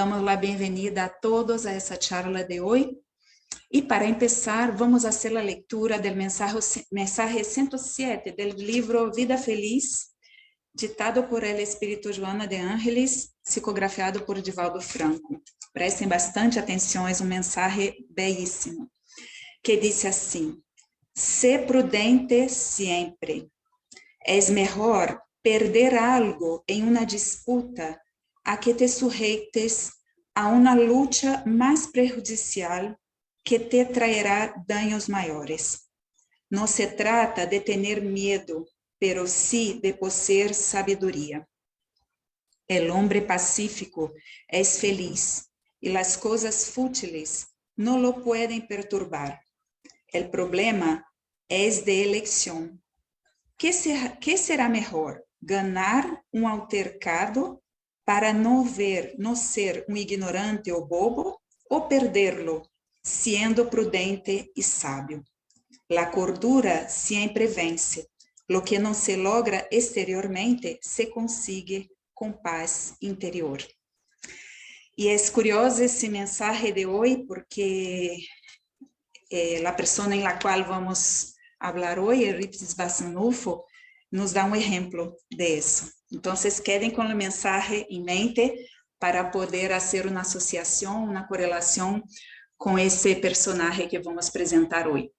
Damos a bem-vinda a todos a essa charla de hoje. E para começar, vamos fazer a leitura do mensaje 107 do livro Vida Feliz, ditado por el Espírito Joana de Ángeles, psicografiado por Divaldo Franco. Prestem bastante atenção, é um mensagem belíssimo, que diz assim: sé prudente sempre. Es melhor perder algo em uma disputa a que te sujeites a uma luta mais prejudicial que te traerá daños maiores. Não se trata de ter medo, pero sí de poseer sabedoria. El hombre pacífico es feliz y las cosas fútiles no lo pueden perturbar. El problema es de elección. ¿Qué será mejor? ¿Ganar un altercado para no ser um ignorante ou bobo, ou perderlo, siendo prudente e sábio? La cordura sempre vence. Lo que não se logra exteriormente se consigue com paz interior. E é curioso esse mensagem de hoje, porque a pessoa em la qual vamos falar hoje, Eurípides Barçanufo, nos dá um exemplo disso. Então, quedem com a mensagem em mente para poder fazer uma associação, uma correlação com esse personagem que vamos apresentar hoje.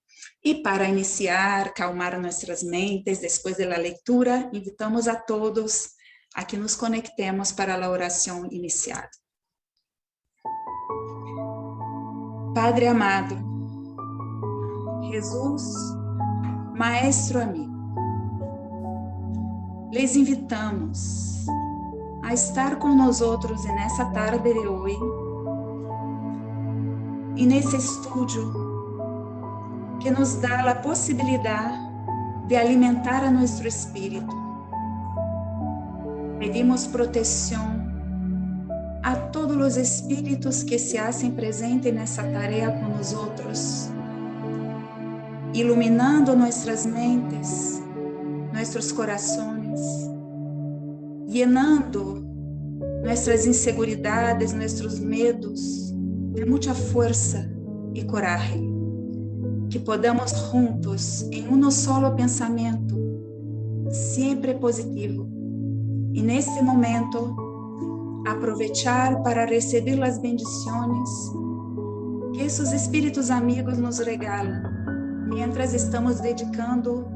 E para iniciar, calmar nossas mentes, depois da leitura, invitamos a todos a que nos conectemos para a oração inicial. Padre amado, Jesus, Maestro amigo, les invitamos a estar com nós outros nessa tarde de hoje, e nesse estúdio que nos dá a possibilidade de alimentar a nosso espírito. Pedimos proteção a todos os espíritos que se hacen presentes nessa tarefa com nós outros, iluminando nossas mentes, nossos corações, llenando nossas inseguridades, nossos medos de muita força e coragem, que podamos juntos, em solo pensamento, sempre positivo, e nesse momento, aproveitar para receber as bendições que esses espíritos amigos nos regalam, mientras estamos dedicando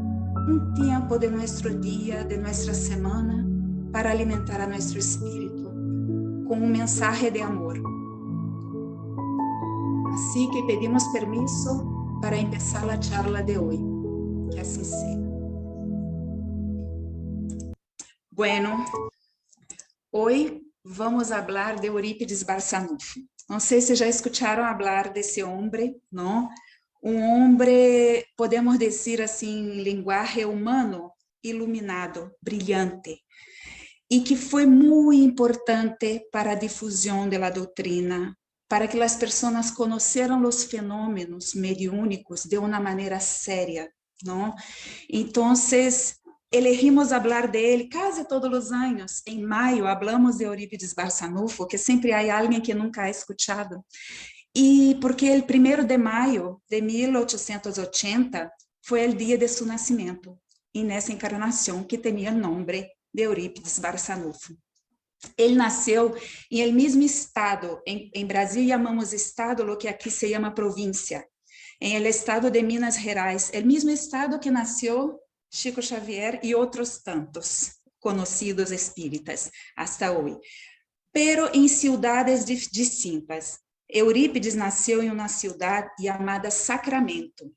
tempo de nosso dia, de nossa semana, para alimentar a nosso espírito com mensagem de amor. Assim que pedimos permisso para começar a charla de hoje. Que assim seja. Bueno, hoje vamos falar de Eurípides Barçanufo. Não sei se já escutaram falar desse homem, não? Homem, podemos dizer assim, em linguagem humano, iluminado, brilhante, e que foi muito importante para a difusão da doutrina, para que as pessoas conheceram os fenômenos mediúnicos de uma maneira séria, não? Então, elegimos falar dele quase todos os anos. Em maio, falamos de Eurípides Barçanufo, que sempre há alguém que nunca ha escutado. E porque o 1º de maio de 1880 foi o dia de seu nascimento, e nessa encarnação que tinha o nome de Eurípides Barçanufo. Ele nasceu em el mesmo estado, em Brasil chamamos estado, o que aqui se chama província, em el estado de Minas Gerais, el mesmo estado que nasceu Chico Xavier e outros tantos conhecidos espíritas hasta hoje, pero em cidades distintas. Eurípides nasceu em uma cidade chamada Sacramento.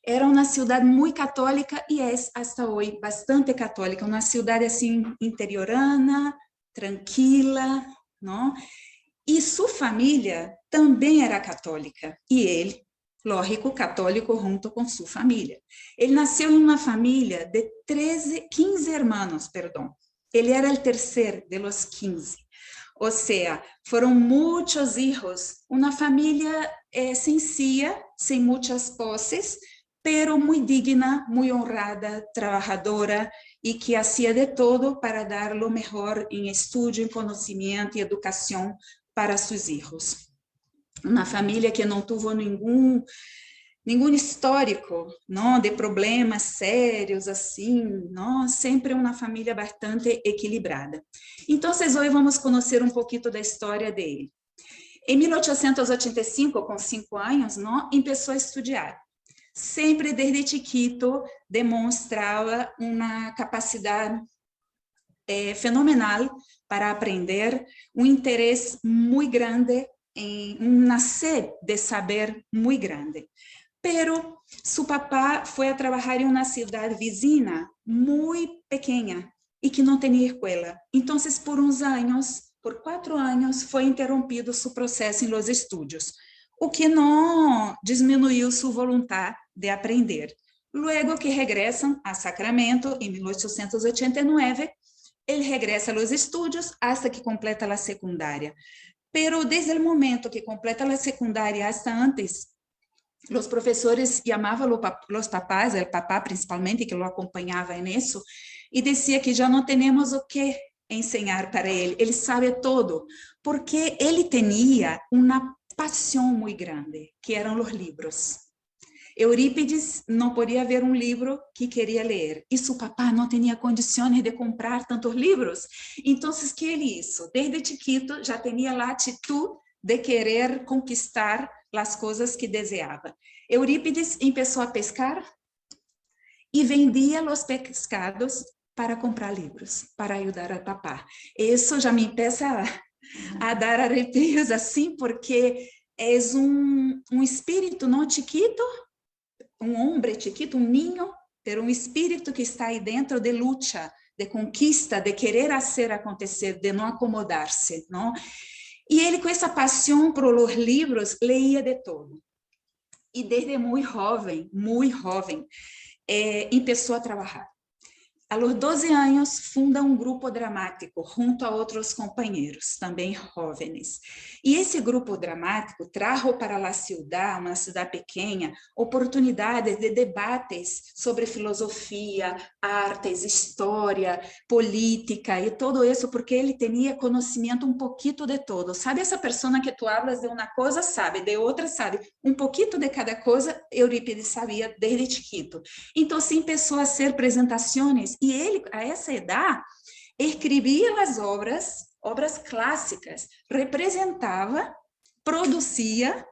Era uma cidade muito católica e é hasta hoje bastante católica, uma cidade assim interiorana, tranquila, não? E sua família também era católica, e ele, lógico, católico junto com sua família. Ele nasceu em uma família de 15 irmãos, perdão. Ele era o terceiro de los 15. Ou seja, foram muitos filhos, uma família sencilla, sem muitas posses, pero muito digna, muito honrada, trabalhadora, e que fazia de todo para dar o melhor em estudo, em conhecimento e educação para sus hijos. Uma família que não teve nenhum histórico, não, de problemas sérios assim, não, sempre uma família bastante equilibrada. Então, hoje vamos conhecer um pouquinho da história dele. Em 1885, com 5 anos, não, começou a estudar. Sempre desde chiquito demonstrava uma capacidade fenomenal para aprender, um interesse muito grande, uma sede de saber muito grande. Pero su papá foi a trabalhar em uma cidade vizinha muito pequena e que não tinha escola. Então, por uns anos, por 4 anos, foi interrompido seu processo em los estudos, o que não diminuiu sua vontade de aprender. Luego que regressam a Sacramento, em 1889, ele regressa aos estudos hasta que completa a secundária. Pero desde o momento que completa a secundária hasta antes, os professores chamavam os papás, o papá principalmente, que o acompanhava nisso, e dizia que já não temos o que ensinar para ele sabe todo, porque ele tinha uma paixão muito grande, que eram os livros. Eurípides não podia ver um livro que queria ler, e seu papá não tinha condições de comprar tantos livros. Então, o que ele hizo? Desde chiquito já tinha a atitude de querer conquistar as coisas que desejava. Eurípides começou a pescar e vendia os pescados para comprar livros, para ajudar a papá. Isso já me começa a dar arrepios assim, porque é um espírito não chiquito, um homem chiquito, um ninho, ter um espírito que está aí dentro de luta, de conquista, de querer fazer acontecer, de não acomodar-se, não? E ele, com essa paixão por os livros, leia de todo. E desde muito jovem, começou a trabalhar. A los 12 anos, funda um grupo dramático junto a outros companheiros, também jovens. E esse grupo dramático trajo para a cidade, uma cidade pequena, oportunidades de debates sobre filosofia, artes, história, política e todo isso, porque ele tinha conhecimento um pouquinho de todo. Sabe essa pessoa que tu hablas de uma coisa, sabe, de outra, sabe? Um pouquinho de cada coisa, Eurípides sabia desde chiquito. Então, sim, começou a hacer apresentações. E ele, a essa idade, escrevia as obras clássicas, representava, produzia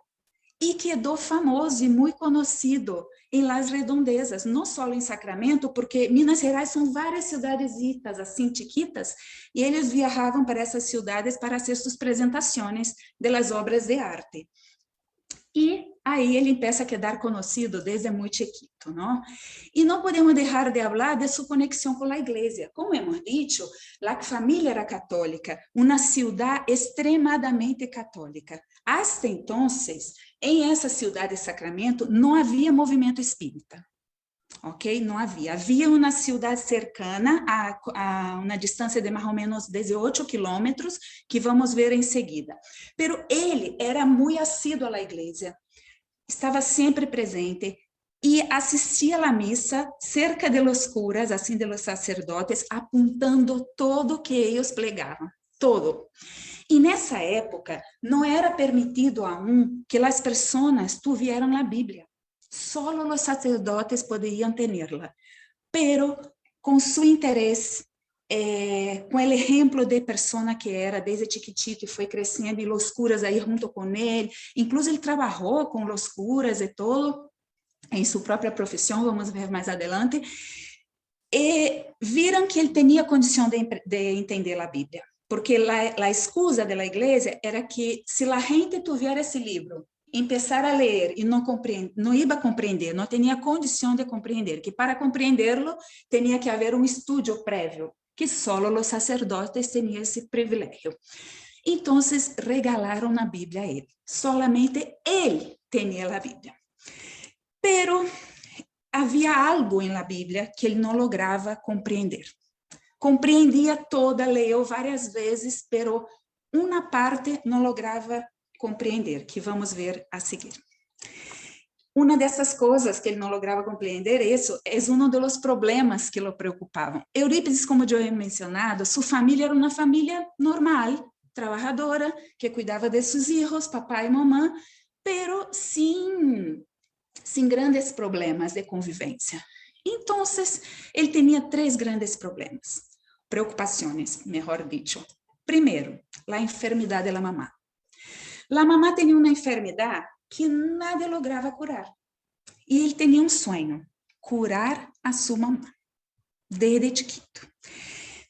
e quedou famoso e muito conhecido em Las Redondezas, não só em Sacramento, porque Minas Gerais são várias cidadezitas, assim, chiquitas, e eles viajavam para essas cidades para fazer suas apresentações das obras de arte. E aí ele começa a quedar conhecido desde muito chiquito, não? E não podemos deixar de falar de sua conexão com a igreja. Como hemos dicho, a família era católica, uma cidade extremadamente católica. Hasta então, em essa cidade de Sacramento, não havia movimento espírita. Ok? Não havia. Havia uma cidade cercana, a uma distância de mais ou menos 18 quilômetros, que vamos ver em seguida. Pero ele era muito assíduo à igreja, estava sempre presente e assistia à missa cerca de los curas, assim, de los sacerdotes, apontando todo o que eles pregavam, todo. E nessa época, não era permitido aún que as pessoas tuvieran a Bíblia. Solo os sacerdotes poderiam tê-la, pero com seu interesse, com o exemplo de pessoa que era desde chiquitito e foi crescendo, e os curas aí junto com ele, incluso ele trabalhou com os curas e todo, em sua própria profissão, vamos ver mais adelante, e viram que ele tinha condição de entender a Bíblia, porque a excusa da igreja era que se a gente tivesse esse livro, empezar a ler e não ia compreender, não tinha condição de compreender, que para compreendê-lo tinha que haver um estudo prévio, que só os sacerdotes tinham esse privilégio. Então, regalaram a Bíblia a ele. Solamente ele tinha a Bíblia. Pero havia algo na Bíblia que ele não lograva compreender. Compreendia toda, leu várias vezes, pero uma parte não lograva compreender, que vamos ver a seguir. Uma dessas coisas que ele não lograva compreender, isso é um dos problemas que o preocupavam. Eurípides, como eu he mencionado, sua família era uma família normal, trabajadora, que cuidava de seus filhos, papai e mamãe, pero sem grandes problemas de convivência. Então, ele tinha 3 grandes problemas, preocupações, melhor dicho. Primeiro, a enfermidade da mamá. A mamá tinha uma enfermidade que nadie lograva curar. E ele tinha um sonho, curar a sua mamá, desde chiquito.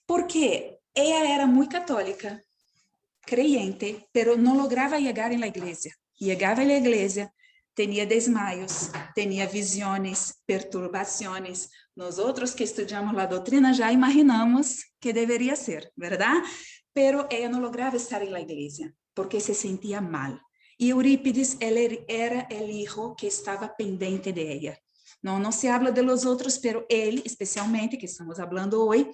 Porque ela era muito católica, creyente, pero não lograva chegar na igreja. Chegava na igreja, tinha desmaios, tinha visões, perturbações. Nós outros que estudamos a doutrina já imaginamos que deveria ser, verdade? Pero ela não lograva estar na igreja, porque se sentia mal. E Eurípides, ele era o filho que estava pendente de ela. Não se habla de los outros, pero ele, especialmente, que estamos falando hoje,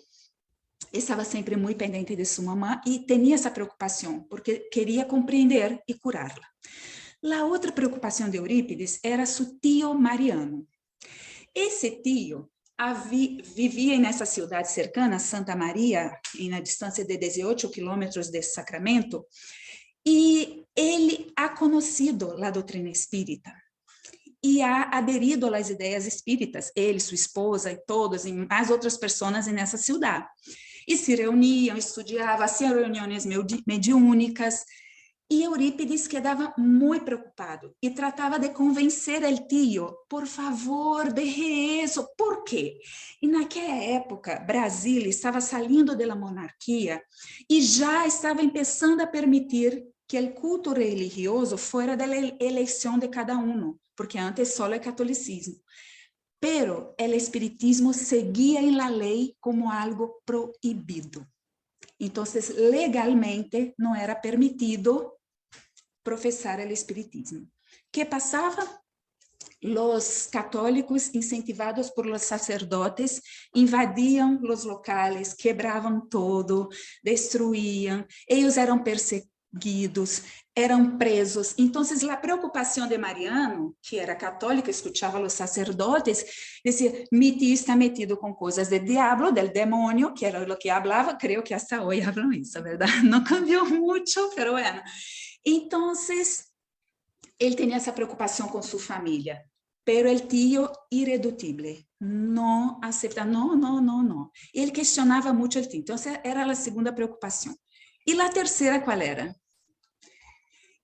estava sempre muito pendente de sua mamã e tinha essa preocupação, porque queria compreender e curá-la. A outra preocupação de Eurípides era seu tio Mariano. Esse tio vivia nessa cidade cercana, Santa Maria, na distância de 18 quilômetros de Sacramento, e ele ha conhecido a doutrina espírita e ha aderido às ideias espíritas, ele, sua esposa e todos, e mais outras pessoas nessa cidade. E se reuniam, estudavam, faziam reuniões mediúnicas, e Eurípides quedava muito preocupado e tratava de convencer o tio, por favor, deje isso. Por quê? E naquela época, Brasil estava saindo da monarquia e já estava começando a permitir que o culto religioso fuera da eleição de cada um, porque antes só o catolicismo. Pero o espiritismo seguia em la lei como algo proibido. Então, legalmente, não era permitido professar o espiritismo. Que passava? Os católicos, incentivados por los sacerdotes, invadiam os locais, quebravam todo, destruíam, eles eram perseguidos, eram presos. Então, a preocupação de Mariano, que era católico, escutava os sacerdotes, dizia, mi tio está metido com coisas de diablo, del demônio, que era o que falava, creio que hasta hoje falam isso, verdade? Não cambiou muito, pero bueno. Então, ele tinha essa preocupação com sua família, pero el tio irredutível, não aceita, não. Ele questionava muito o tio, então essa era a segunda preocupação. E a terceira qual era?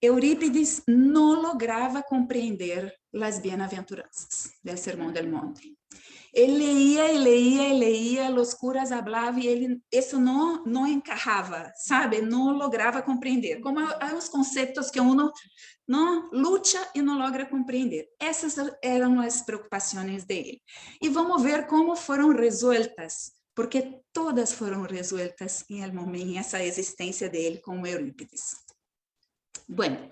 Eurípides não lograva compreender as bem-aventuranças do Sermão del Monte. Ele leía, os curas falavam e ele, isso não encajava, sabe? Não lograva compreender. Como há os conceitos que uno não luta e não logra compreender. Essas eram as preocupações dele. E vamos ver como foram resoltas, porque todas foram resoltas em essa existência dele como Eurípides. Bueno,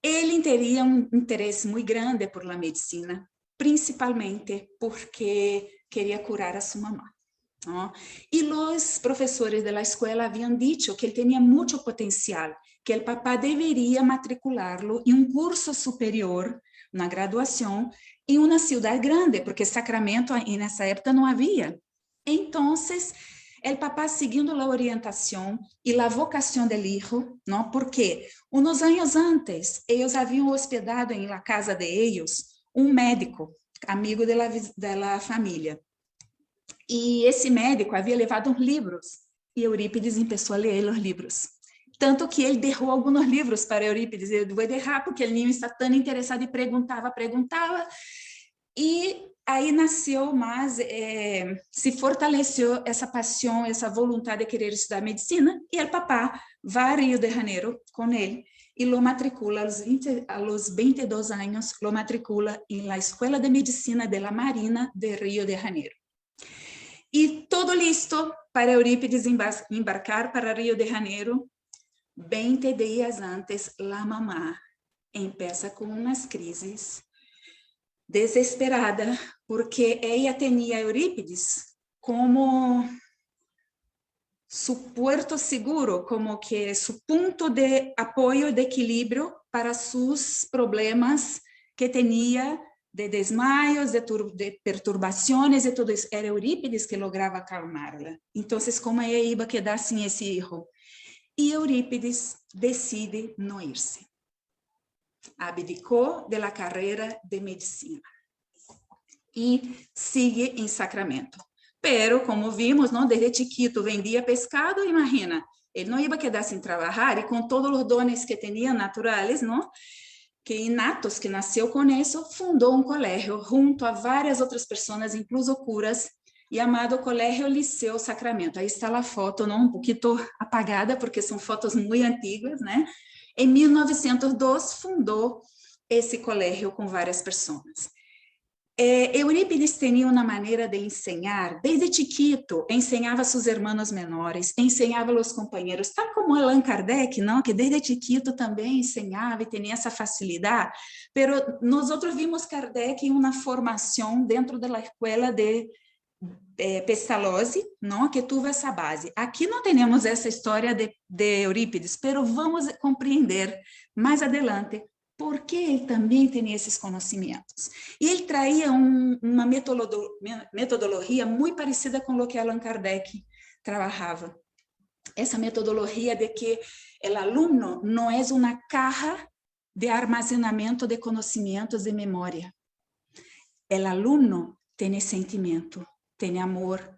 ele teria um interesse muito grande por la medicina, principalmente porque queria curar a sua mamá. ¿No? E os professores da escola haviam dicho que ele tinha muito potencial, que o papá deveria matriculá-lo em um curso superior, na graduação, em uma cidade grande, porque Sacramento, nessa época, não havia. Então, o papá, seguindo a orientação e a vocação do filho, não? Porque uns anos antes, eles haviam hospedado em la casa de eles um médico, amigo da família. E esse médico havia levado uns livros, e Eurípides começou a ler os livros. Tanto que ele derrou alguns livros para Eurípides, ele vou derrar porque o menino está tão interessado e perguntava, e aí nasceu mais, se fortaleceu essa paixão, essa vontade de querer estudar medicina, e o papá vai a Rio de Janeiro com ele, e lo matricula a los 22 anos, lo matricula em la Escola de Medicina de la Marina de Rio de Janeiro. E todo listo para Eurípides embarcar para Rio de Janeiro. 20 dias antes, a mamá começa com umas crises, desesperada, porque ela tinha Eurípides como su puerto seguro, como que su punto de apoio, de equilíbrio para seus problemas que tinha de desmaios, de perturbações e tudo isso. Era Eurípides que lograva acalmá-la. Então, como ela ia quedar sem esse filho? e Eurípides decide não ir-se. Abdicou da carreira de medicina e sigue em Sacramento. Pero, como vimos, não, desde chiquito vendia pescado, imagina, ele não ia quedar sem trabalhar e com todos os dones que tinha naturais, não, que inatos, que nasceu com isso, fundou um colégio junto a várias outras pessoas, incluso curas, chamado Colégio Liceu Sacramento. Aí está a foto, não, um pouquinho apagada, porque são fotos muito antigas, né? Em 1902, fundou esse colégio com várias pessoas. Eurípides tinha uma maneira de ensinar, desde chiquito, ensinava a seus irmãos menores, ensinava aos companheiros, tal como Allan Kardec, não? Que desde chiquito também ensinava e tinha essa facilidade, pero nós vimos Kardec em uma formação dentro da escola de Pestalozzi, não? Que teve essa base. Aqui não temos essa história de Eurípides, pero vamos compreender mais adelante porque ele também tinha esses conhecimentos. E ele traía uma metodologia muito parecida com o que Allan Kardec trabalhava. Essa metodologia de que o aluno não é uma caja de armazenamento de conhecimentos e memória. O aluno tem sentimento, tem amor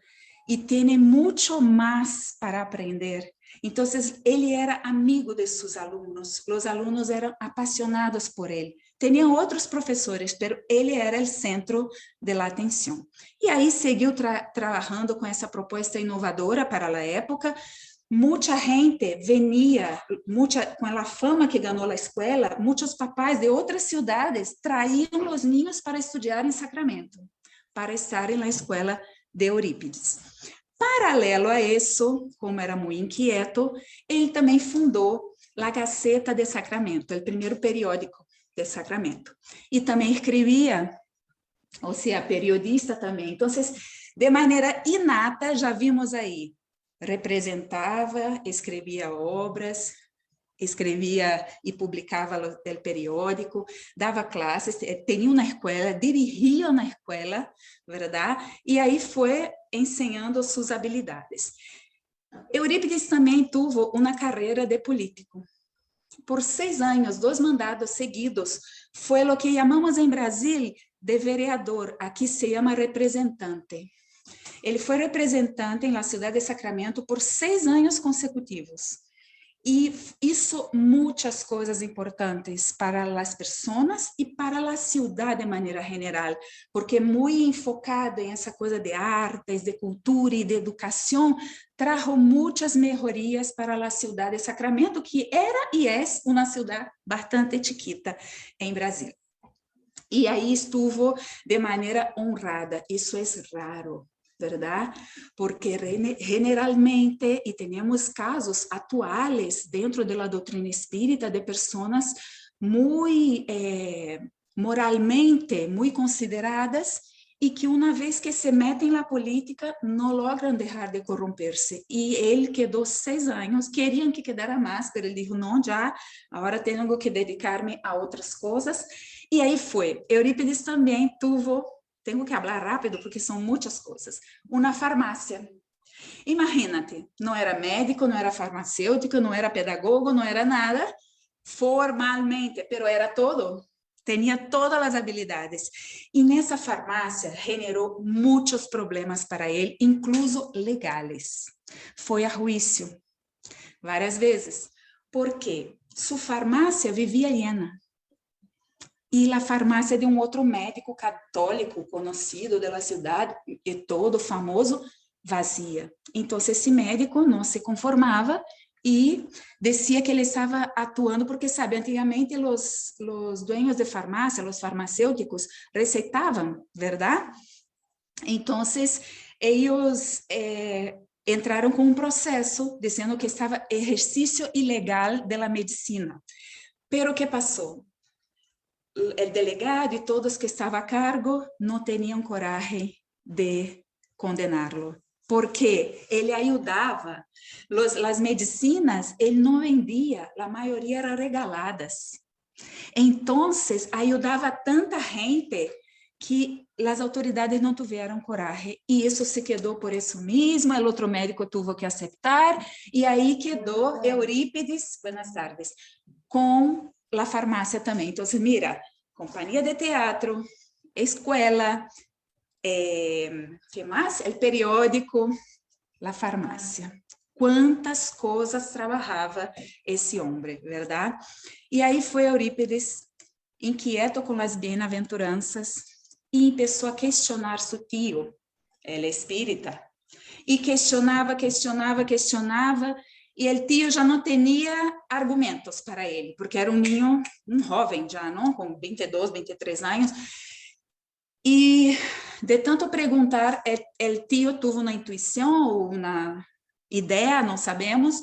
e tem muito mais para aprender. Então, ele era amigo de seus alunos, os alunos eram apaixonados por ele. Tinham outros professores, mas ele era o centro da atenção. E aí seguiu trabalhando com essa proposta inovadora para a época. Muita gente venia, com a fama que ganhou a escola, muitos papais de outras cidades traíam os ninhos para estudar em Sacramento, para estar na escola de Eurípides. Paralelo a isso, como era muito inquieto, ele também fundou a Gaceta de Sacramento, o primeiro periódico de Sacramento. E também escrevia, ou seja, periodista também. Então, de maneira inata, já vimos aí, representava, escrevia obras, escrevia e publicava o periódico, dava classes, tinha uma escola, dirigia uma escola, verdade? E aí foi ensinando suas habilidades. Eurípides também teve uma carreira de político. Por 6 anos, 2 mandatos seguidos, foi o que chamamos em Brasil de vereador, aqui se chama representante. Ele foi representante na cidade de Sacramento por 6 anos consecutivos. E isso muitas coisas importantes para as pessoas e para a cidade de maneira geral, porque muito enfocado em essa coisa de artes, de cultura e de educação, trajo muitas melhorias para a cidade de Sacramento, que era e é uma cidade bastante chiquita em Brasil. E aí estuvo de maneira honrada, isso é raro, verdade? Porque generalmente, e temos casos atuais dentro da doutrina espírita de pessoas muito moralmente muito consideradas e que uma vez que se metem na política não logram deixar de corromper-se. E ele quedou 6 anos, queriam que quedara mais, mas ele disse, não, já, agora tenho que dedicar-me a outras coisas. E aí foi. Eurípides também teve, tenho que falar rápido porque são muitas coisas, uma farmácia. Imagínate, não era médico, não era farmacêutico, não era pedagogo, não era nada, formalmente, pero era todo. Tinha todas as habilidades. E nessa farmácia generou muitos problemas para ele, incluso legais. Foi a juízo várias vezes, porque sua farmácia vivia llena. E a farmácia de um outro médico católico conhecido da cidade, e todo famoso, vazia. Então, esse médico não se conformava e dizia que ele estava atuando, porque, sabe, antigamente os dueños de farmácia, os farmacêuticos, receitavam, verdade? Então, eles entraram com um processo dizendo que estava exercício ilegal da medicina. Pero, o que passou? O delegado e todos que estavam a cargo não tinham coragem de condená-lo, porque ele ajudava, as medicinas ele não vendia, a maioria eram regaladas. Então, ajudava tanta gente que as autoridades não tiveram coragem, e isso se quedou por isso mesmo, o outro médico teve que aceitar, e aí quedou Eurípides, buenas tardes, com a farmácia também. Então, mira, companhia de teatro, escola, que mais? O periódico, a farmácia. Quantas coisas trabalhava esse homem, verdade? E aí foi Eurípides, inquieto com as bem-aventuranças, e começou a questionar seu tio, ele é espírita, e questionava, e o tio já não tinha argumentos para ele, porque era um menino, um jovem já, não? Com 22, 23 anos, e de tanto perguntar, o tio teve uma intuição ou uma ideia, não sabemos,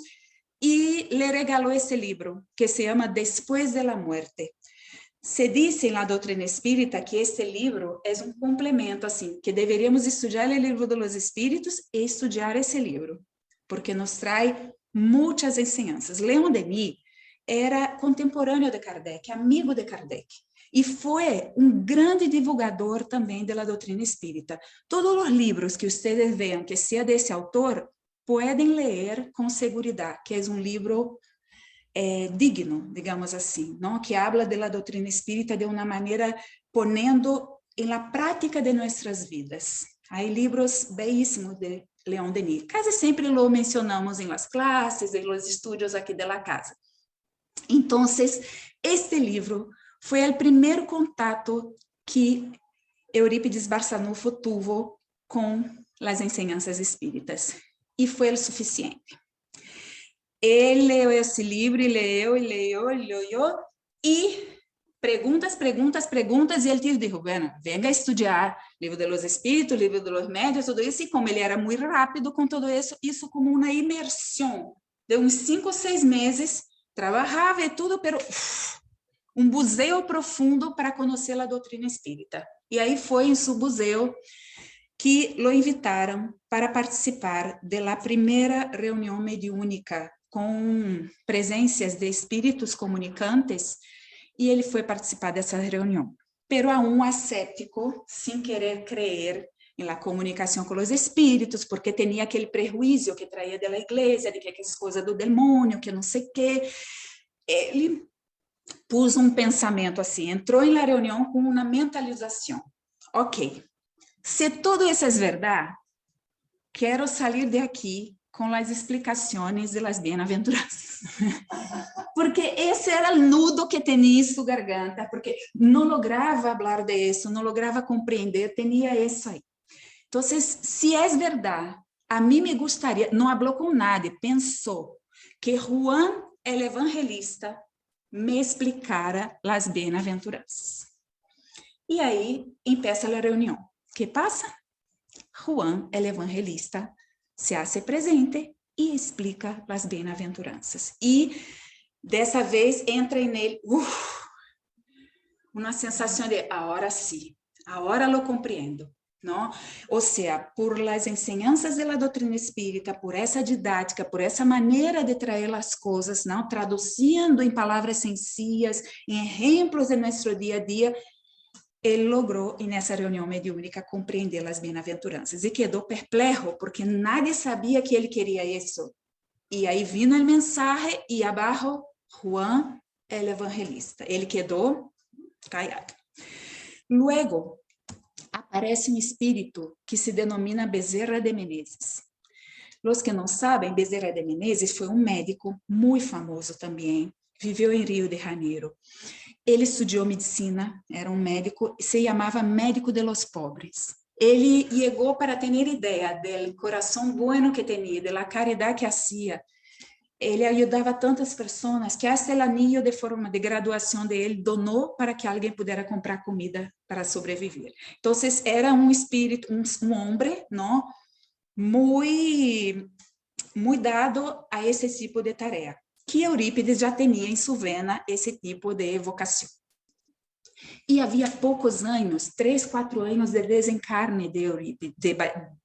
e le regalou esse livro, que se chama Después de la Muerte. Se diz na doutrina espírita que este livro é um complemento, assim, que deveríamos estudar o livro dos espíritos e estudar esse livro, porque nos traz muitas ensinanças. Leon Denis era contemporâneo de Kardec, amigo de Kardec, e foi um grande divulgador também da doutrina espírita. Todos os livros que vocês veem que seja desse autor, podem ler com segurança, que é um livro digno, digamos assim, não? Que habla da doutrina espírita de uma maneira ponendo em la prática de nossas vidas. Há livros belíssimos de Leon Denis. Quase sempre lo mencionamos em las classes, em los estudos aqui da casa. Então, este livro foi o primeiro contato que Eurípides Barçanufo teve com as ensinanças espíritas, e foi o suficiente. Ele leu esse livro, e leu, e perguntas, e ele disse, bueno, venga a estudar livro de los espíritos, livro de los médios, tudo isso, e como ele era muito rápido com tudo isso como uma imersão de uns 5 ou 6 meses, trabalhava e tudo, pero um buceo profundo para conhecer a doutrina espírita. E aí foi em seu buceo que lo invitaram para participar da primeira reunião mediúnica com presenças de espíritos comunicantes, e ele foi participar dessa reunião. Pero a um ascético, sem querer crer em la comunicação com os espíritos, porque tinha aquele prejuízo que traía da igreja, de que é coisa do demônio, que não sei o quê. Ele pôs um pensamento assim, entrou na reunião com uma mentalização. Ok, se tudo isso é verdade, quero sair de aqui com as explicações de las bem-aventuranças. Porque esse era o nudo que tinha em sua garganta, porque não lograva falar de isso, não lograva compreender, tinha isso aí. Então, se é verdade, a mim me gostaria, não falou com nadie, pensou que Juan, el evangelista, me explicara as bem-aventuranças. E aí, começa a reunião. O que passa? Juan, el evangelista, se hace presente e explica as bem-aventuranças. E, dessa vez, entra nele uma sensação de, agora sim, agora lo compreendo. Não? Ou seja, por las enseñanzas de la doutrina espírita, por essa didática, por essa maneira de trazer as coisas, não? Traduzindo em palavras sencillas, em exemplos de nosso dia a dia, ele logrou, nessa reunião mediúnica, compreender as bem-aventuranças. E quedou perplexo, porque nadie sabia que ele queria isso. E aí vino a mensagem, e abaixo, Juan, el evangelista. Ele quedou callado. Luego, aparece um espírito que se denomina Bezerra de Menezes. Os que não sabem, Bezerra de Menezes foi um médico muito famoso também, viveu em Rio de Janeiro. Ele estudou medicina, era um médico, se chamava médico de los pobres. Ele chegou para ter ideia do coração bueno que tinha, da caridade que fazia. Ele ajudava tantas pessoas que até o anillo de forma de graduação dele donou para que alguém pudesse comprar comida para sobreviver. Então, era um espírito, um homem, não, muito dado a esse tipo de tarefa, que Eurípides já tinha em sua vena esse tipo de vocação. E havia poucos anos, 3, 4 anos de desencarne de Eurípides,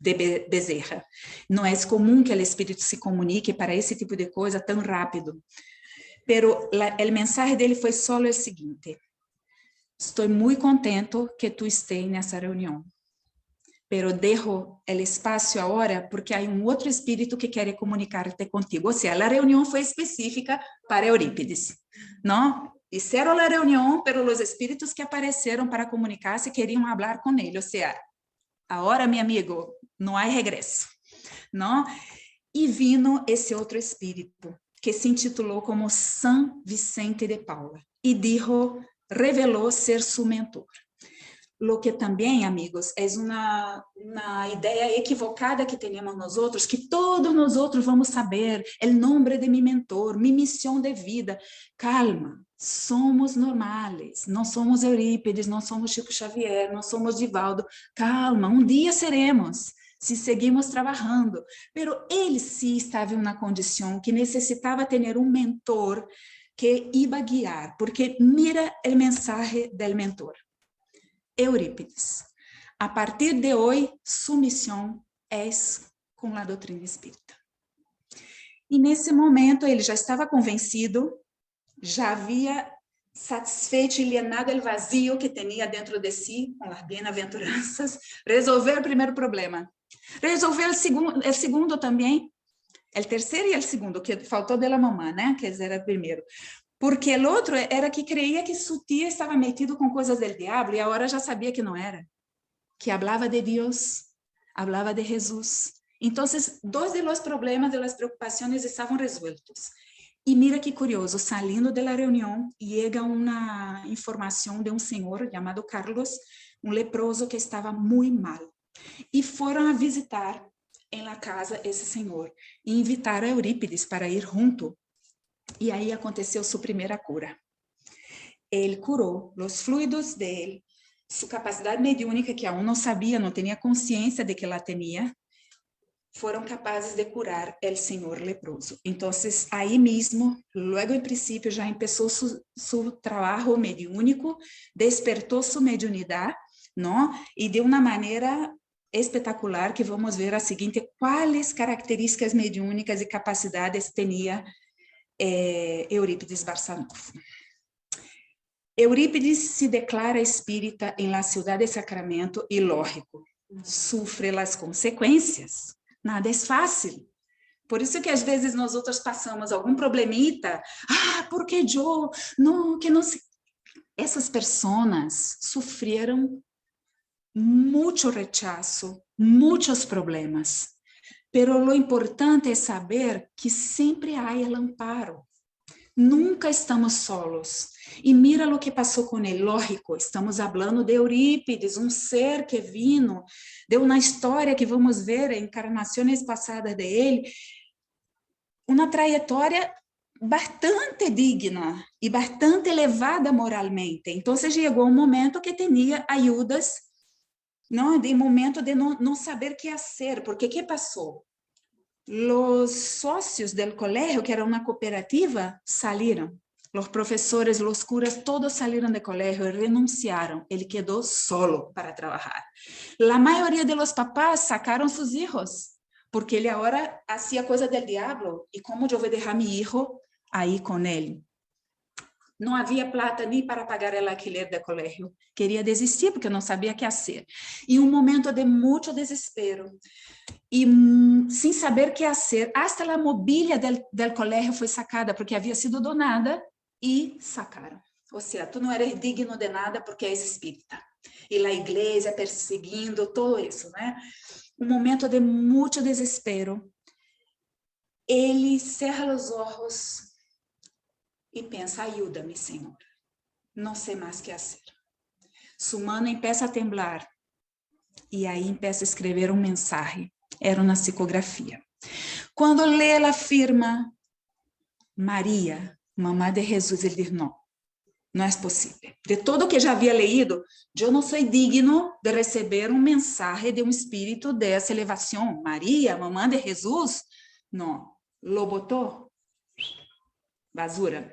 de Bezerra. Não é comum que o espírito se comunique para esse tipo de coisa tão rápido. Pero o mensagem dele foi só o seguinte: estou muito contento que tu estejas nessa reunião. Pero dejo el espacio ahora porque hay un otro espíritu que quiere comunicarte contigo. O sea, la reunión fue específica para Eurípides, ¿no? Hicieron la reunión, pero los espíritus que aparecieron para comunicarse querían hablar con él. O sea, ahora, mi amigo, no hay regreso, ¿no? E vino esse outro espírito, que se intitulou como San Vicente de Paula, e dijo, revelou ser su mentor. Lo que também, amigos, é uma ideia equivocada que temos nós outros, que todos nós outros vamos saber o nome de mi mentor, mi missão de vida. Calma, somos normais, não somos Eurípides, não somos Chico Xavier, não somos Divaldo. Calma, um dia seremos, se seguimos trabalhando. Pero ele sim estava em uma condição que necessitava ter um mentor que iba a guiar, porque mira o mensagem del mentor. Eurípides, a partir de hoje, sua missão é com a doutrina espírita. E nesse momento ele já estava convencido, já havia satisfeito e llenado o vazio que tinha dentro de si, com as bem-aventuranças, resolver o primeiro problema. Resolver o segundo também, o terceiro e o segundo, que faltou da mamãe, né? Que era o primeiro. Porque o outro era que creia que sua tia estava metido com coisas do diabo e agora já sabia que não era. Que falava de Deus, falava de Jesus. Então, dois dos problemas, das preocupações estavam resueltos. E mira que curioso, saindo da reunião, chega uma informação de um senhor chamado Carlos, um leproso que estava muito mal. E foram a visitar em la casa esse senhor e invitaram a Eurípides para ir junto. E aí aconteceu sua primeira cura. Ele curou os fluidos dele, sua capacidade mediúnica, que aún não sabia, não tinha consciência de que ela tinha, foram capazes de curar o senhor leproso. Então, aí mesmo, logo em princípio, já começou seu trabalho mediúnico, despertou sua mediunidade, não? E de uma maneira espetacular, que vamos ver a seguinte, quais características mediúnicas e capacidades tinha Eurípides Barçanufo. Eurípides se declara espírita em la ciudad de Sacramento e, lógico, sofre as consequências. Nada é fácil. Por isso que às vezes nós outros passamos algum problemita, porque eu, não, que não sei. Essas pessoas sofreram muito rechazo, muitos problemas. Pero lo importante é saber que sempre há el amparo. Nunca estamos solos. E mira o que passou com ele. Lógico, estamos falando de Eurípides, um ser que vino, de uma história que vamos ver em encarnações passadas de ele, uma trajetória bastante digna e bastante elevada moralmente. Então, chegou um momento que tinha ajudas, não, de momento de não saber o que fazer, porque o que passou? Os sócios do colégio, que era uma cooperativa, saíram. Os professores, os curas, todos saíram do colégio e renunciaram. Ele quedou solo para trabalhar. A maioria dos papás sacaram seus filhos, porque ele agora fazia coisa do diabo. E como eu vou deixar meu filho aí com ele? Não havia plata nem para pagar o alquiler do colégio. Queria desistir porque não sabia o que fazer. E um momento de muito desespero. E sem saber o que fazer, até a mobília do colégio foi sacada, porque havia sido donada, e sacaram. Ou seja, tu não eres digno de nada porque és espírita. E a igreja perseguindo, tudo isso, né? Um momento de muito desespero. Ele cerra os olhos e pensa, ajuda-me, Senhor. Não sei mais o que fazer. Sua mão começa a temblar. E aí começa a escrever uma mensagem. Era uma psicografia. Quando lê, ela afirma, Maria, mamã de Jesus, ele diz, não é possível. De todo o que já havia leído, eu não sou digno de receber uma mensagem de um espírito dessa elevação. Maria, mamã de Jesus, não. Lo botou, basura.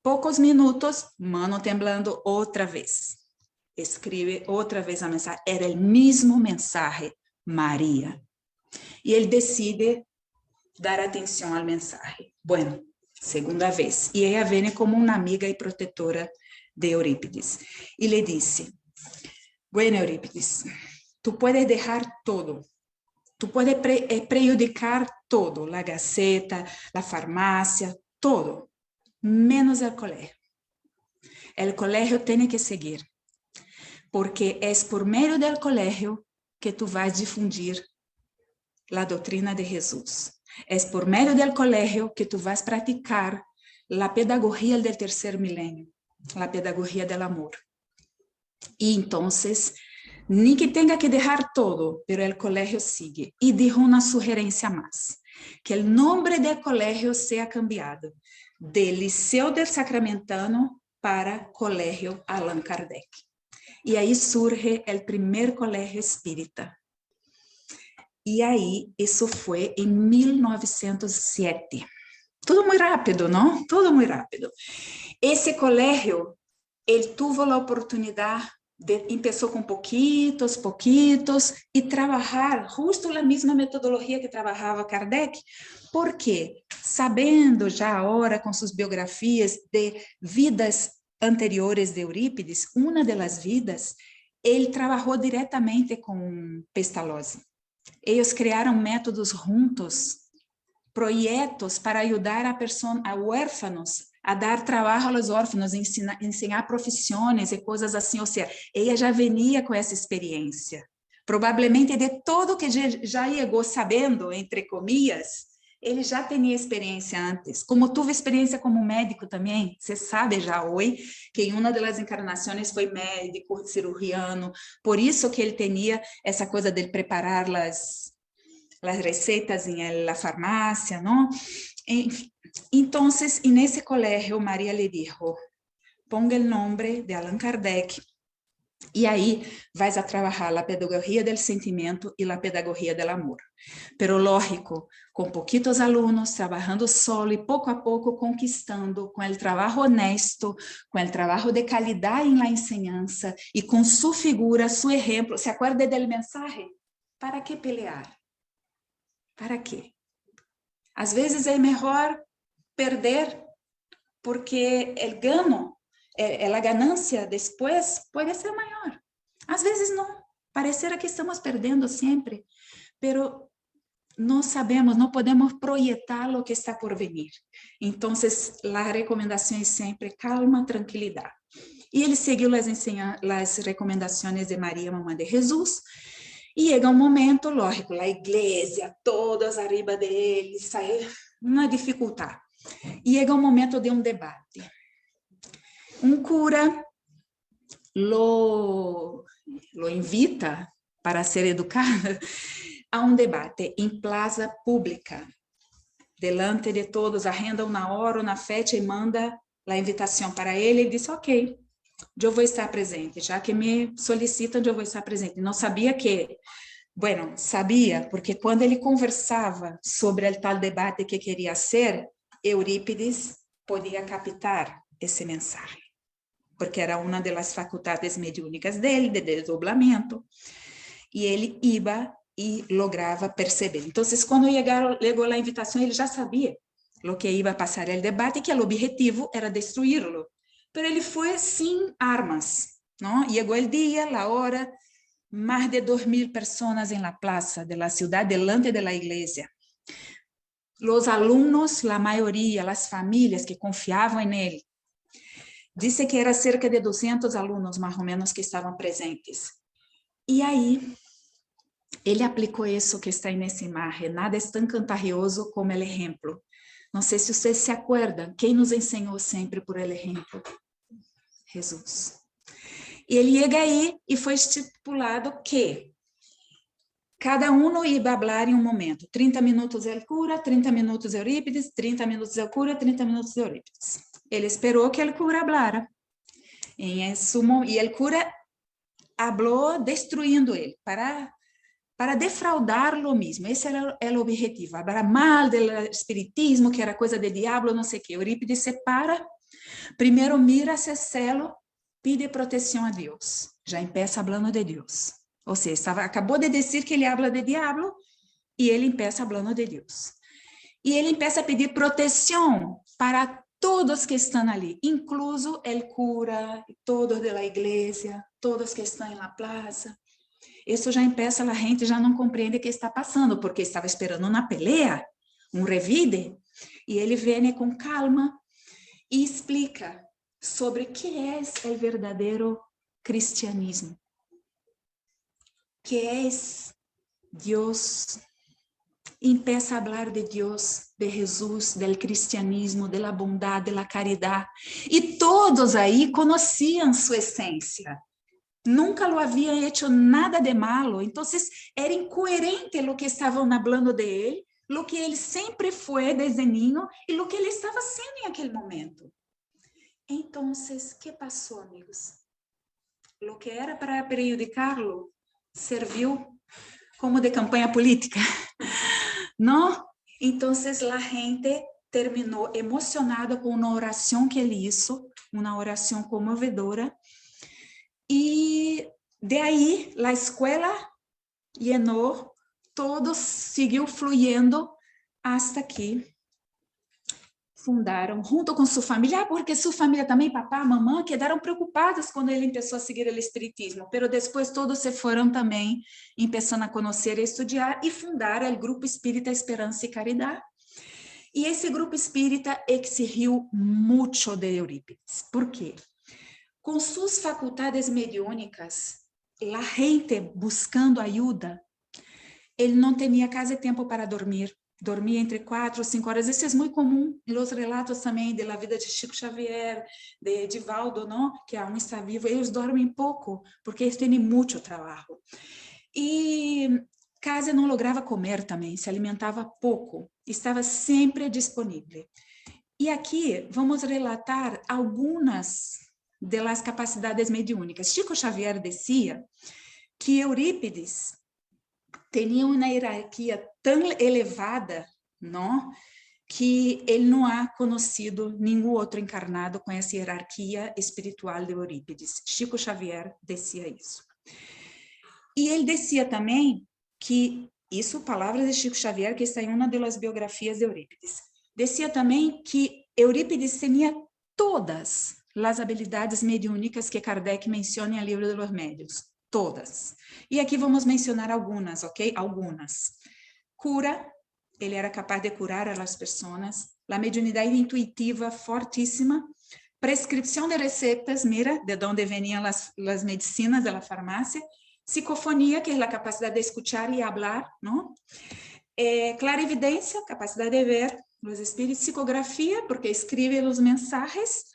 Poucos minutos, mano temblando outra vez. Escreve outra vez a mensagem. Era o mesmo mensagem, Maria. E ele decide dar atenção à mensagem. Bueno, segunda vez. E ela vem como uma amiga e protetora de Eurípides. E lhe disse, bueno, Eurípides, tu puedes dejar todo. Tu puedes prejudicar todo, la Gaceta, la farmácia, todo, menos el colegio. El colegio tiene que seguir, porque es por medio del colegio que tu vas a difundir la doctrina de Jesús. Es por medio del colegio que tu vas a practicar la pedagogía del tercer milenio, la pedagogía del amor. Y entonces, ni que tenga que dejar todo, pero el colegio sigue. Y dijo una sugerencia más, que el nombre del colegio sea cambiado de Liceu del Sacramentano para Colegio Allan Kardec. Y ahí surge el primer colegio espírita. E aí, isso foi em 1907. Tudo muito rápido, não? Tudo muito rápido. Esse colégio, ele teve a oportunidade começou com pouquitos, e trabalhar justo a mesma metodologia que trabalhava Kardec, porque, sabendo já agora com suas biografias de vidas anteriores de Eurípides, uma das vidas, ele trabalhou diretamente com Pestalozzi. Eles criaram métodos juntos, projetos para ajudar a huérfanos, a dar trabalho aos órfãos, ensinar profissões e coisas assim. Ou seja, ela já venia com essa experiência. Provavelmente de tudo que já chegou sabendo, entre comillas, ele já tinha experiência antes. Como tive experiência como médico também, você sabe já hoje que em uma das encarnações foi médico, cirurgiano, por isso que ele tinha essa coisa de preparar as receitas em la farmácia, não? Então, nesse colégio, Maria lhe dijo, ponga o nome de Allan Kardec, e aí vais a trabalhar a pedagogia do sentimento e a pedagogia do amor. Pero lógico, com pouquitos alunos, trabalhando solo e pouco a pouco conquistando, com o trabalho honesto, com o trabalho de qualidade em la enseñanza e com sua figura, seu exemplo. ¿Se acuerda del mensaje? ¿Para que pelear? ¿Para quê? Às vezes é melhor perder, porque o gano, a ganância depois pode ser maior. Às vezes não, parecerá que estamos perdendo sempre, pero não sabemos, não podemos projetar o que está por vir. Então, a recomendação é sempre calma, tranquilidade. E ele seguiu as recomendações de Maria, mamãe de Jesus, e chega um momento, lógico, a igreja, todas arriba dele, sai uma dificuldade. E chega um momento de um debate. Um cura lo invita para ser educado a um debate em praça pública, delante de todos, agendam na hora ou na fecha e manda a invitação para ele. Ele disse, ok, eu vou estar presente, já que me solicitam, eu vou estar presente. Não sabia que, bueno, sabia, porque quando ele conversava sobre o tal debate que queria ser, Eurípides podia captar esse mensagem, porque era uma das faculdades mediúnicas dele, de desdobramento, e ele ia e lograva perceber. Então, quando chegou a invitação, ele já sabia o que ia passar o debate, que o objetivo era destruí-lo. Mas ele foi sem armas, não? Chegou o dia, a hora, mais de 2.000 pessoas na praça da cidade, delante da igreja. Os alunos, a maioria, as famílias que confiavam nele, disse que era cerca de 200 alunos, mais ou menos, que estavam presentes. E aí, ele aplicou isso que está nessa imagem. Nada é tão contagioso como o exemplo. Não sei se vocês se acordam, quem nos ensinou sempre por el exemplo? Jesus. E ele chega aí e foi estipulado que cada um ia falar em um momento. 30 minutos el cura, 30 minutos Eurípides, 30 minutos el cura, 30 minutos Eurípides. Ele esperou que el cura hablara. E el cura falou destruindo ele, para defraudar-lo mesmo. Esse era o objetivo. Falar mal do espiritismo, que era coisa de diabo, não sei o quê. Eurípides se para, primeiro mira esse celo, pide proteção a Deus. Já empieza falando de Deus. Ou seja, acabou de dizer que ele habla de diabo, e ele empieza falando de Deus. E ele empieza a pedir proteção para todos que estão ali, incluso o cura, todos da igreja, todos que estão na plaza. Isso já empieza, a gente já não compreende o que está passando, porque estava esperando uma pelea, revide, e ele vem com calma e explica sobre o que é o verdadeiro cristianismo, que é Deus. Empieza a falar de Deus, de Jesus, do cristianismo, da bondade, da caridade. E todos aí conheciam sua essência. Nunca lo haviam hecho nada de malo. Então, era incoerente o que estavam falando de ele, o que ele sempre foi desde niño e o que ele estava sendo em aquele momento. Então, o que passou, amigos? O que era para prejudicar-lo serviu como de campanha política. Não? Então, a gente terminou emocionada com uma oração que ele hizo, uma oração comovedora, e de aí a escola llenou, todo seguiu fluyendo hasta que fundaram, junto com sua família, porque sua família também, papá, mamãe, quedaram preocupados quando ele começou a seguir o espiritismo, mas depois todos se foram também, começando a conhecer e estudar, e fundaram o Grupo Espírita Esperança e Caridade. E esse grupo espírita exigiu muito de Eurípides. Por quê? Com suas faculdades mediúnicas, a gente buscando ajuda, ele não tinha quase tempo para dormir. Dormia entre 4 ou 5 horas. Isso é muito comum nos relatos também da vida de Chico Xavier, de Edivaldo, não? Que aún está vivo. Eles dormem pouco, porque eles têm muito trabalho. E quase não lograva comer também, se alimentava pouco. Estava sempre disponível. E aqui vamos relatar algumas das capacidades mediúnicas. Chico Xavier dizia que Eurípides tinha uma hierarquia tão elevada, não, que ele não ha conhecido nenhum outro encarnado com essa hierarquia espiritual de Eurípides. Chico Xavier dizia isso. E ele dizia também que, isso palavras de Chico Xavier, que está em uma das biografias de Eurípides, dizia também que Eurípides tinha todas as habilidades mediúnicas que Kardec menciona em O Livro dos Médiuns. Todas. E aqui vamos mencionar algumas, ok? Algumas. Cura, ele era capaz de curar as pessoas. A mediunidade intuitiva fortíssima. Prescrição de receitas, mira, de onde veniam as medicinas da farmácia. Psicofonia, que é a capacidade de escuchar e falar, não? Clarividência, capacidade de ver os espíritos. Psicografia, porque escreve os mensagens.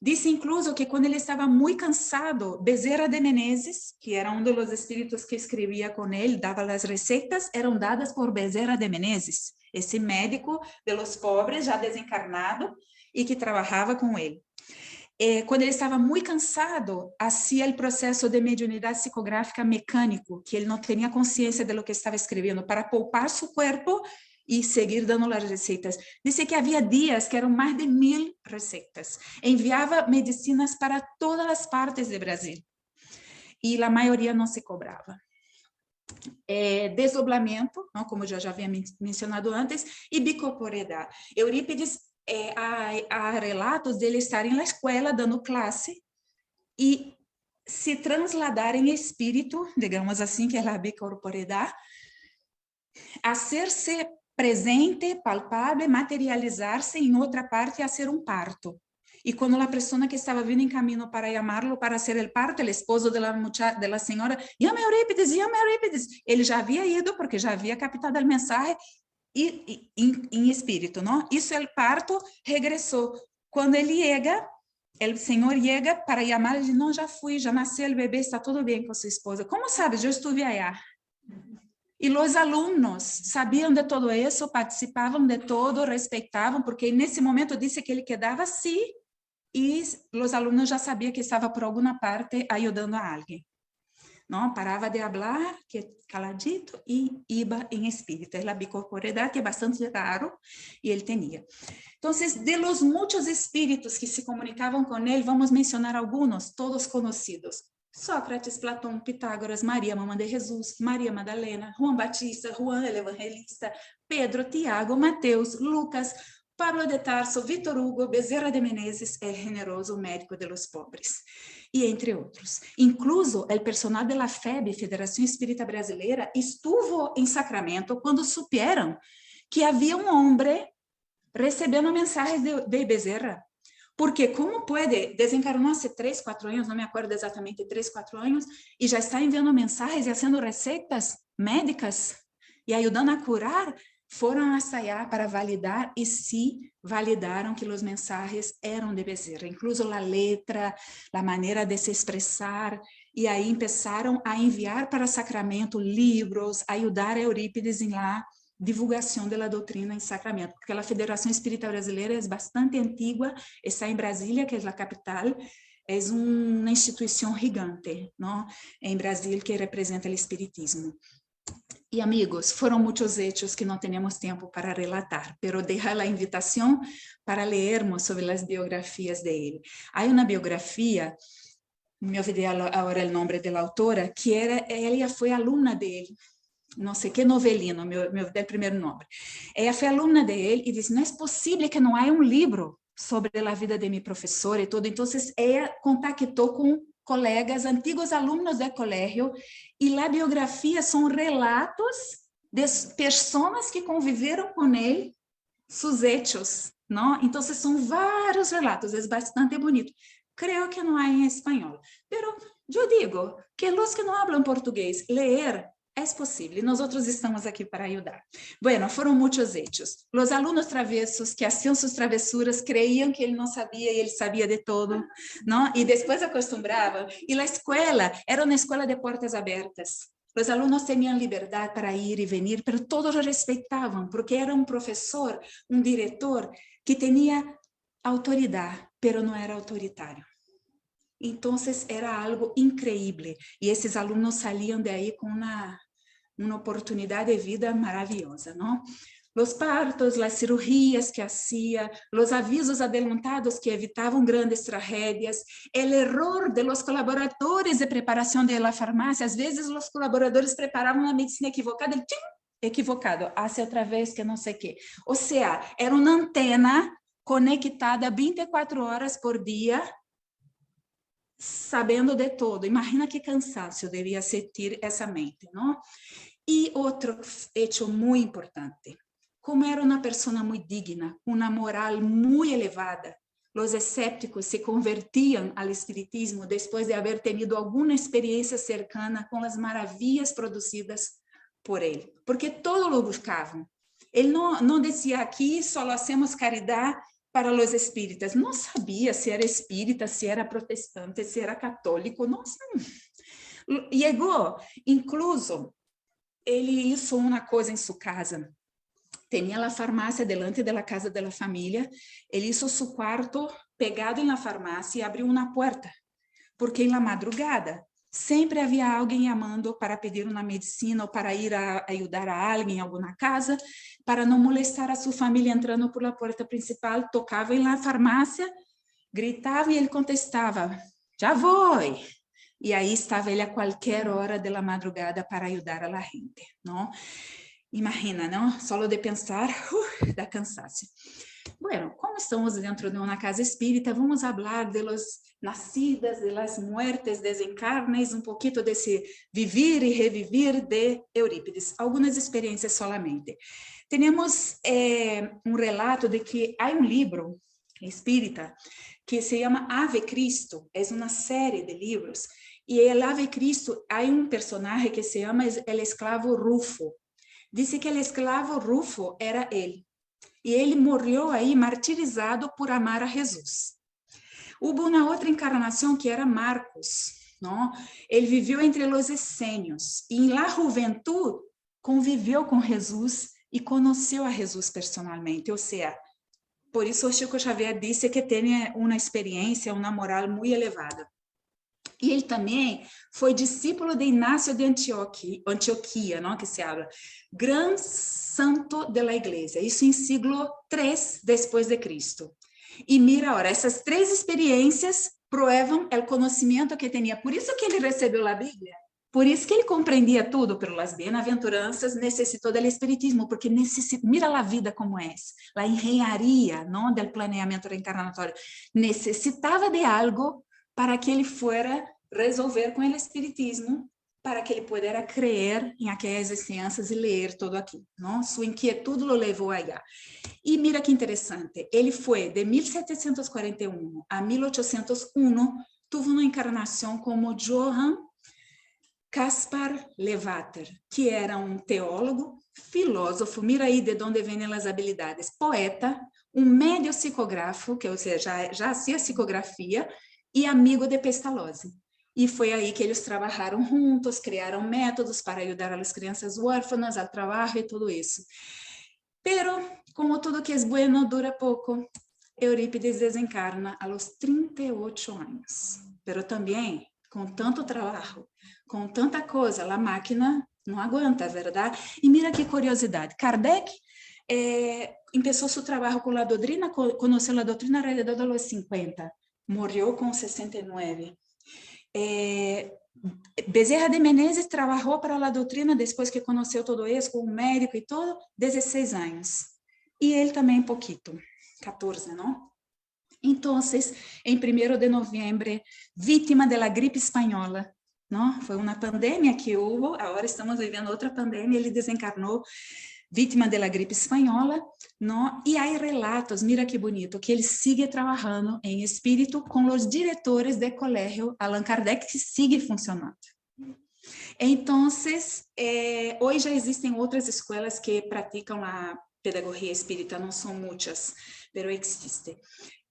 Disse incluso que quando ele estava muito cansado, Bezerra de Menezes, que era um dos espíritos que escrevia com ele, dava as receitas, eram dadas por Bezerra de Menezes, esse médico de los pobres, já desencarnado, e que trabalhava com ele. Quando ele estava muito cansado, fazia o processo de mediunidade psicográfica mecânico, que ele não tinha consciência de lo que estava escrevendo, para poupar seu corpo e seguir dando as receitas. Disse que havia dias que eram mais de 1000 receitas. Enviava medicinas para todas as partes do Brasil. E a maioria não se cobrava. Desdobramento, não, como eu já havia mencionado antes, e bicorporeidade. Eurípides, há relatos dele estarem na escola dando classe e se trasladar em espírito, digamos assim, que é a bicorporeidade, hacer-se presente, palpável, materializar-se em outra parte, a ser um parto. E quando a pessoa que estava vindo em caminho para chamá-lo para ser o parto, o esposo da senhora, llame Eurípides, ele já havia ido, porque já havia captado a mensagem em espírito, não? Isso é o parto, regressou. Quando ele chega, o senhor chega para chamar, ele diz, não, já fui, já nasceu o bebê, está tudo bem com sua esposa. Como sabes? Eu estive allá. E os alunos sabiam de todo isso, participavam de todo, respeitavam, porque nesse momento disse que ele quedava assim, e os alunos já sabiam que estava por alguma parte ajudando a alguém. Não parava de falar, que caladito, e iba em espírito. É a bicorporeidade, que é bastante raro, e ele tinha. Então, de los muitos espíritos que se comunicavam com ele, vamos mencionar alguns, todos conhecidos. Sócrates, Platão, Pitágoras, Maria, mamãe de Jesus, Maria Madalena, João Batista, Juan el Evangelista, Pedro, Tiago, Mateus, Lucas, Pablo de Tarso, Vítor Hugo, Bezerra de Menezes, el generoso médico de los pobres, e entre outros. Incluso o personal da FEB, Federação Espírita Brasileira, estuvo em Sacramento quando supieron que havia um homem recebendo mensagens de Bezerra. Porque como pode, desencarnou hace 3, 4 anos, não me acordo exatamente, 3, 4 anos, e já está enviando mensagens e fazendo receitas médicas e ajudando a curar, foram hasta allá para validar e sí validaram que os mensagens eram de Bezerra, incluso a letra, a maneira de se expressar, e aí começaram a enviar para Sacramento livros, ajudar a Eurípides em lá divulgação da doutrina em Sacramento, porque a Federação Espírita Brasileira é bastante antiga, está em Brasília, que é a capital, é uma instituição gigante, não? Em Brasília, que representa o espiritismo. E amigos, foram muitos hechos que não temos tempo para relatar, pero deja a invitação para lermos sobre as biografias de ele. Há uma biografia, me olvidei agora o nome da autora, que ela foi aluna dele, não sei que novelino, meu primeiro nome. Ela foi aluna dele e disse, não é possível que não haja um livro sobre a vida de meu professor e tudo. Então, ela contactou com colegas, antigos alunos do colégio, e a biografia são relatos de pessoas que conviveram com ele, seus hechos, não? Então, são vários relatos, é bastante bonito. Creio que não há em espanhol, pero eu digo que os que não falam português, ler é possível, nós estamos aqui para ajudar. Bueno, foram muitos hechos. Os alunos travessos que faziam suas travessuras creiam que ele não sabia e ele sabia de todo, não? E depois acostumbravam. E a escola era uma escola de portas abertas. Os alunos tinham liberdade para ir e vir, mas todos o respeitavam, porque era um professor, um diretor que tinha autoridade, mas não era autoritário. Então, era algo increíble. E esses alunos saíam de aí com uma oportunidade de vida maravilhosa, não? Os partos, as cirurgias que hacía, os avisos adelantados que evitavam grandes tragédias, o erro de los colaboradores de preparação de la farmácia. Às vezes, os colaboradores preparavam uma medicina equivocada e equivocado, hace outra vez que não sei o quê. Ou seja, era uma antena conectada 24 horas por dia, sabendo de todo. Imagina que cansaço devia sentir essa mente, não? E outro hecho muito importante, como era uma pessoa muito digna, uma moral muito elevada, os escépticos se convertiam ao espiritismo depois de haver tenido alguma experiência cercana com as maravilhas produzidas por ele, porque todos o buscavam. Ele não dizia aqui, só hacemos caridade para os espíritas. Não sabia se era espírita, se era protestante, se era católico. Nossa. Chegou, incluso, ele hizo uma coisa em sua casa. Tinha a farmácia delante da casa da família. Ele hizo seu quarto pegado na farmácia e abriu uma porta, porque na madrugada sempre havia alguém chamando para pedir uma medicina ou para ir a ajudar a alguém em alguma casa, para não molestar a sua família entrando por la porta principal. Tocava na farmácia, gritava e ele contestava, já vou. E aí estava ele a qualquer hora da madrugada para ajudar a gente, não? Imagina, não? Só de pensar, dá cansaço. Bueno, como estamos dentro de uma casa espírita, vamos falar de los nacidas, de las muertes, desencarnes, um pouquinho desse vivir e revivir de Eurípides. Algumas experiências solamente. Temos um relato de que há um livro espírita que se chama Ave Cristo, é uma série de livros, e el Ave Cristo há um personagem que se chama el esclavo Rufo. Diz que o esclavo Rufo era ele. E ele morreu aí martirizado por amar a Jesus. Houve uma outra encarnação que era Marcos, não? Ele viveu entre os essênios e em la juventude conviveu com Jesus e conheceu a Jesus personalmente. Ou seja, por isso o Chico Xavier disse que tem uma experiência, uma moral muito elevada. E ele também foi discípulo de Inácio de Antioquia, não? Que se habla, gran santo de la igreja, isso em siglo III depois de Cristo. E mira, ora, essas 3 experiências provam o conhecimento que tinha. Por isso que ele recebeu a Bíblia, Por isso que ele compreendia tudo, pelas bem-aventuranças, necessitou do espiritismo, porque mira a vida como é, a engenharia, não, do planeamento reencarnatório, necessitava de algo para que ele fuera resolver com o espiritismo, para que ele pudesse crer em aquelas ciências e ler tudo aquilo, não? Sua inquietude o levou allá. E mira que interessante, ele foi de 1741 a 1801, teve uma encarnação como Johann Caspar Lavater, que era um teólogo, filósofo, mira aí de onde vêm as habilidades, poeta, um médio psicógrafo, que ou seja, já hacía psicografia, e amigo de Pestalozzi. E foi aí que eles trabalharam juntos, criaram métodos para ajudar as crianças huérfanas ao trabalho e tudo isso. Pero, como tudo que é bueno dura pouco, Eurípides desencarna a los 38 anos. Pero também, com tanto trabalho, com tanta coisa, a máquina não aguenta, verdade? E mira que curiosidade, Kardec começou seu trabalho com a doutrina, conheceu a doutrina alrededor de los 50, morreu com 69. Bezerra de Menezes trabalhou para a doutrina depois que conheceu todo isso, com o médico e todo, 16 anos. E ele também pouquito, 14, não? Então, em 1º de novembro, vítima da gripe espanhola, não? Foi uma pandemia que houve, agora estamos vivendo outra pandemia, ele desencarnou, vítima da gripe espanhola, não? E há relatos, mira que bonito, que ele sigue trabalhando em espírito com os diretores do colégio Allan Kardec, que sigue funcionando. Então, hoje já existem outras escolas que praticam a pedagogia espírita, não são muitas, mas existe.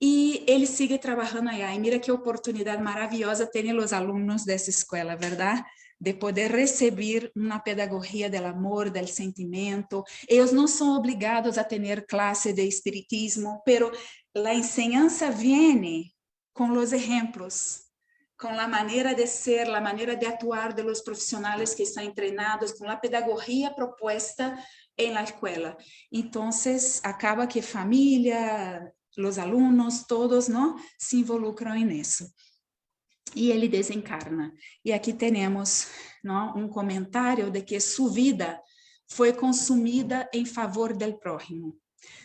E ele sigue trabalhando aí. E mira que oportunidade maravilhosa tem os alunos dessa escola, verdade? De poder receber uma pedagogia do amor, do sentimento. Eles não são obrigados a ter classe de espiritismo, pero a enseñanza viene com os exemplos, com a maneira de ser, a maneira de atuar de los profissionais que estão treinados, com a pedagogia proposta em la escola. Então, acaba que família, os alunos, todos, não, se involucram nisso. E ele desencarna. E aqui temos, não, um comentário de que sua vida foi consumida em favor del prójimo.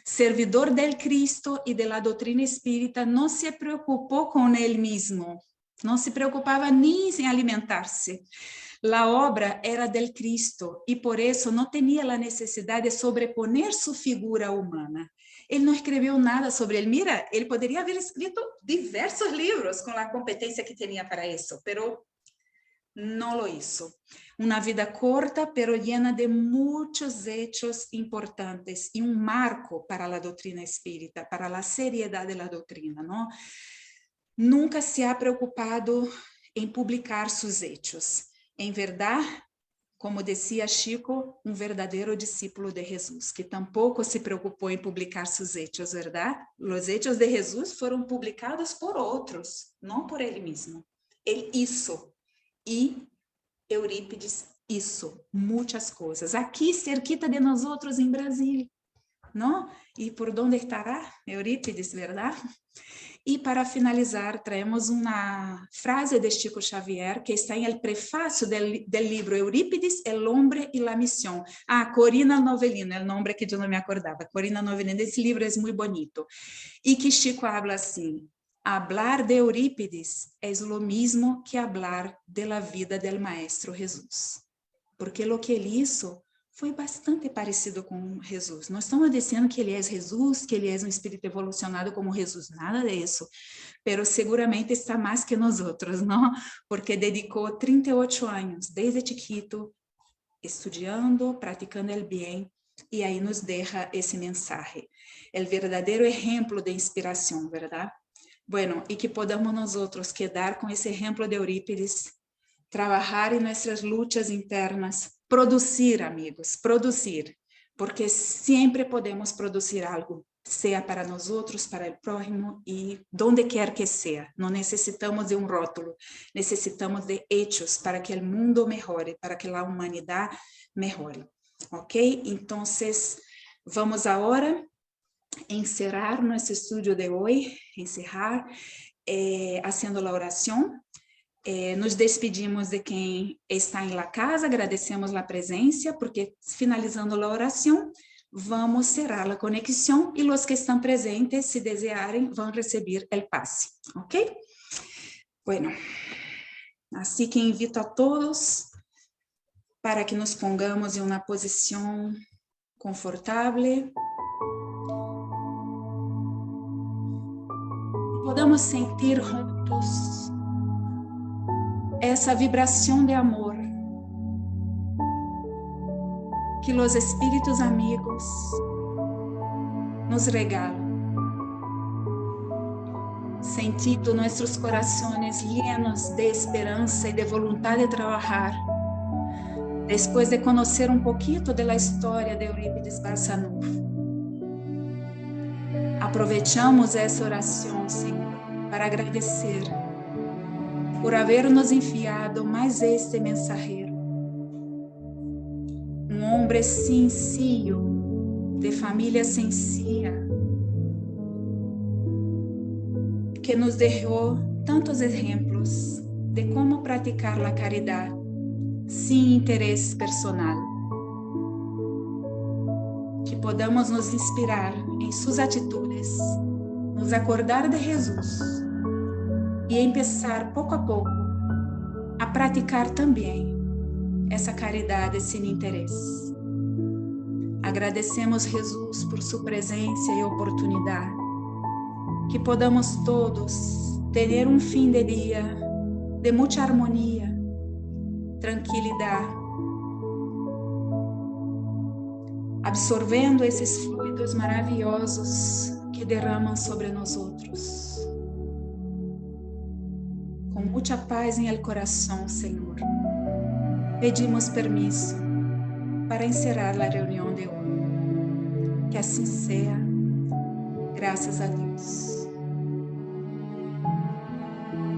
Servidor del Cristo e de la doutrina espírita, não se preocupou com ele mesmo, não se preocupava nem em alimentar-se. A obra era del Cristo e por isso não tinha a necessidade de sobreponer sua figura humana. Ele não escreveu nada sobre ele. Mira, ele poderia haver escrito diversos livros com a competência que tinha para isso, pero não lo hizo. Uma vida corta, pero llena de muitos hechos importantes e um marco para a doutrina espírita, para a seriedade da doutrina, não? Nunca se ha preocupado em publicar seus hechos. Em verdade, como dizia Chico, um verdadeiro discípulo de Jesus, que tampouco se preocupou em publicar seus hechos, verdade? Os hechos de Jesus foram publicados por outros, não por ele mesmo. Ele hizo. E Eurípides hizo muitas coisas. Aqui, cerquita de nós outros em Brasília, não? E por onde estará Eurípides, verdade? E para finalizar, traemos uma frase de Chico Xavier que está em el prefácio del livro Eurípides, el hombre y la misión. Corina Novellino, o nome que eu não me acordava. Corina Novellino, esse livro é muito bonito. E que Chico habla assim: hablar de Eurípides es lo mismo que hablar de la vida del maestro Jesús. Porque lo que ele hizo foi bastante parecido com Jesus. Não estamos dizendo que ele é Jesus, que ele é um espírito evolucionado como Jesus, nada disso. Pero seguramente está mais que nós outros, não? Porque dedicou 38 anos, desde chiquito, estudando, praticando o bem, e aí nos deixa esse mensagem. O verdadeiro exemplo de inspiração, verdade? Bueno, e que podamos nós outros quedar com esse exemplo de Eurípides, trabalhar em nossas lutas internas, produzir, amigos, produzir, porque sempre podemos produzir algo, seja para nós outros, para o próximo e donde quer que seja. Não necessitamos de um rótulo, necessitamos de hechos para que o mundo melhore, para que a humanidade melhore. Ok? Então, vamos agora encerrar nosso estudo de hoje, encerrar haciendo a oração. Nos despedimos de quem está em la casa, agradecemos a presença, porque finalizando a oração, vamos cerrar a conexão e os que estão presentes, se desejarem, vão receber o passe, ok? Bueno, assim que invito a todos para que nos pongamos em uma posição confortável. Podamos sentir juntos essa vibração de amor que os espíritos amigos nos regalam, sentindo nossos corações llenos de esperança e de vontade de trabalhar, depois de conhecer um pouquinho da história de Eurípides Barçanufo. Aproveitamos essa oração, Senhor, para agradecer por haver-nos enviado mais este mensageiro, um homem sencillo, de família sencilla, que nos deixou tantos exemplos de como praticar a caridade sem interesse personal. Que podamos nos inspirar em suas atitudes, nos acordar de Jesus e começar pouco a pouco a praticar também essa caridade sem interesse. Agradecemos Jesus por sua presença e oportunidade. Que podamos todos ter um fim de dia de muita harmonia, tranquilidade, absorvendo esses fluidos maravilhosos que derramam sobre nós outros. Com muita paz em el coração, Senhor, pedimos permisso para encerrar a reunião de hoje. Que assim seja, graças a Deus.